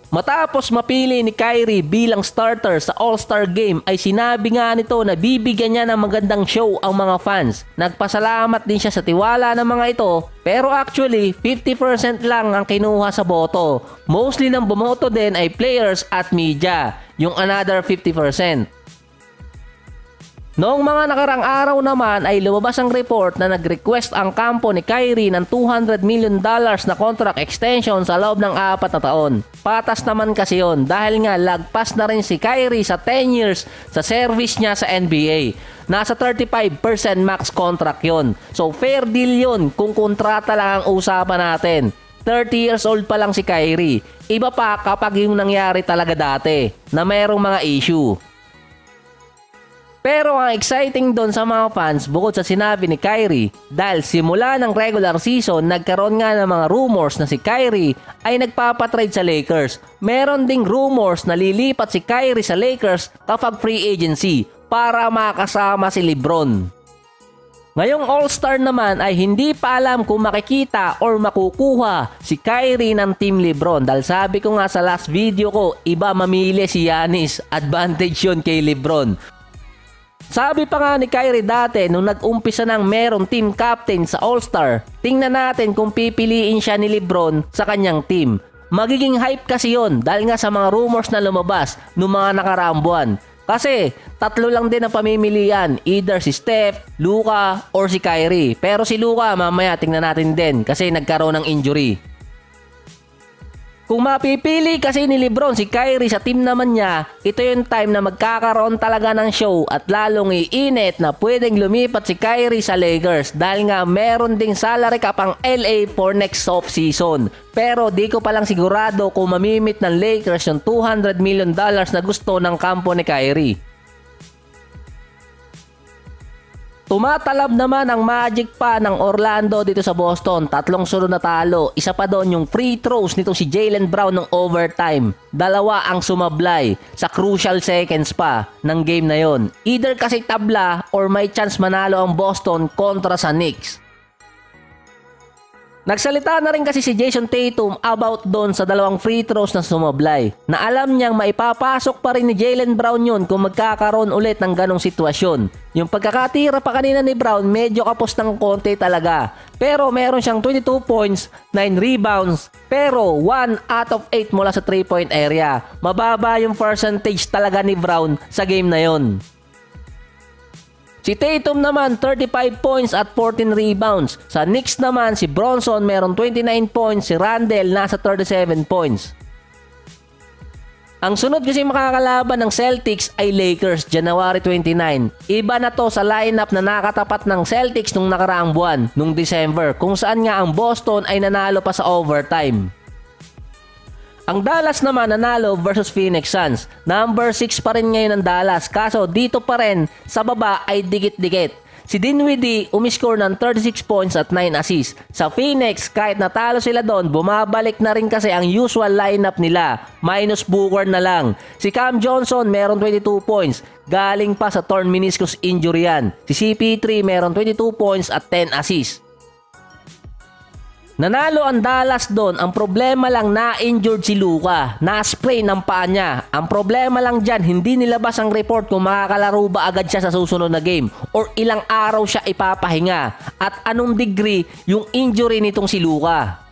Matapos mapili ni Kyrie bilang starter sa All-Star Game ay sinabi nga nito na bibigyan niya ng magandang show ang mga fans. Nagpasalamat din siya sa tiwala ng mga ito, pero actually 50% lang ang kinuha sa boto. Mostly ng bumoto din ay players at media, yung another 50%. Noong mga nakarang araw naman ay lumabas ang report na nag-request ang kampo ni Kyrie ng $200 million na contract extension sa loob ng 4 na taon. Patas naman kasi yon dahil nga lagpas na rin si Kyrie sa 10 years sa service niya sa NBA. Nasa 35% max contract yon. So fair deal yon kung kontrata lang ang usapan natin. 30 years old pa lang si Kyrie. Iba pa kapag yung nangyari talaga dati na mayroong mga issue. Pero ang exciting doon sa mga fans bukod sa sinabi ni Kyrie, dahil simula ng regular season nagkaroon nga ng mga rumors na si Kyrie ay nagpapatrade sa Lakers. Meron ding rumors na lilipat si Kyrie sa Lakers kapag free agency para makasama si LeBron. Ngayong All-Star naman ay hindi pa alam kung makikita or makukuha si Kyrie ng Team LeBron dahil sabi ko nga sa last video ko, iba mamili si Giannis, advantage yun kay LeBron. Sabi pa nga ni Kyrie dati nung nag-umpisa ng merong team captain sa All-Star, tingnan natin kung pipiliin siya ni LeBron sa kanyang team. Magiging hype kasi yon dahil nga sa mga rumors na lumabas noong mga nakaraang buwan. Kasi tatlo lang din ang pamimilian, either si Steph, Luka, or si Kyrie. Pero si Luka mamaya tingnan natin din kasi nagkaroon ng injury. Kung mapipili kasi ni LeBron si Kyrie sa team naman niya, ito yung time na magkakaroon talaga ng show at lalong iinit na pwedeng lumipat si Kyrie sa Lakers dahil nga meron ding salary cap ang LA for next off-season. Pero di ko palang sigurado kung mamimit ng Lakers yung $200 million na gusto ng kampo ni Kyrie. Tumatalab naman ang Magic pa ng Orlando dito sa Boston. 3 sunod na talo. Isa pa doon yung free throws nito si Jaylen Brown ng overtime. 2 ang sumablay sa crucial seconds pa ng game na yon. Either kasi tabla or may chance manalo ang Boston kontra sa Knicks. Nagsalita na rin kasi si Jason Tatum about doon sa 2 free throws na sumablay. Na alam niyang maipapasok pa rin ni Jaylen Brown yun kung magkakaroon ulit ng ganong sitwasyon. Yung pagkakatira pa kanina ni Brown medyo kapos ng konti talaga. Pero meron siyang 22 points, 9 rebounds, pero 1 out of 8 mula sa 3-point area. Mababa yung percentage talaga ni Brown sa game na yon. Si Tatum naman 35 points at 14 rebounds. Sa Knicks naman si Bronson meron 29 points, si Randle nasa 37 points. Ang sunod kasi makakalaban ng Celtics ay Lakers January 29. Iba na to sa lineup na nakatapat ng Celtics nung nakaraang buwan, nung December, kung saan nga ang Boston ay nanalo pa sa overtime. Ang Dallas naman nanalo versus Phoenix Suns. Number 6 pa rin ngayon ang Dallas. Kaso dito pa rin sa baba ay dikit-dikit. Si Dinwiddie umiscore ng 36 points at 9 assists. Sa Phoenix kahit natalo sila doon, bumabalik na rin kasi ang usual lineup nila. Minus Booker na lang. Si Cam Johnson meron 22 points. Galing pa sa torn meniscus injury yan. Si CP3 meron 22 points at 10 assists. Nanalo ang Dallas doon. Ang problema lang na-injured si Luka. Na-sprain ang paa niya. Ang problema lang dyan, hindi nilabas ang report kung makakalaro ba agad siya sa susunod na game or ilang araw siya ipapahinga at anong degree yung injury nitong si Luka.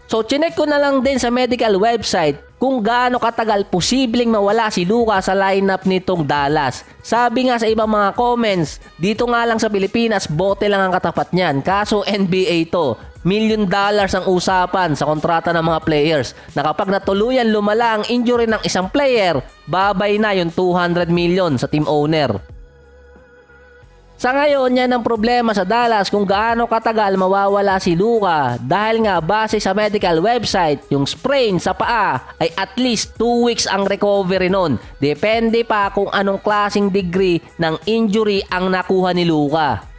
So chinek ko na lang din sa medical website kung gaano katagal posibleng mawala si Luka sa lineup nitong Dallas. Sabi nga sa ibang mga comments, dito nga lang sa Pilipinas, bote lang ang katapat niyan. Kaso NBA to, $1 million ang usapan sa kontrata ng mga players. Na kapag natuluyan lumala ang injury ng isang player, babay na yung $200 million sa team owner. Sa ngayon, yan ang problema sa Dallas kung gaano katagal mawawala si Luka dahil nga base sa medical website, yung sprain sa paa ay at least 2 weeks ang recovery nun. Depende pa kung anong klaseng degree ng injury ang nakuha ni Luka.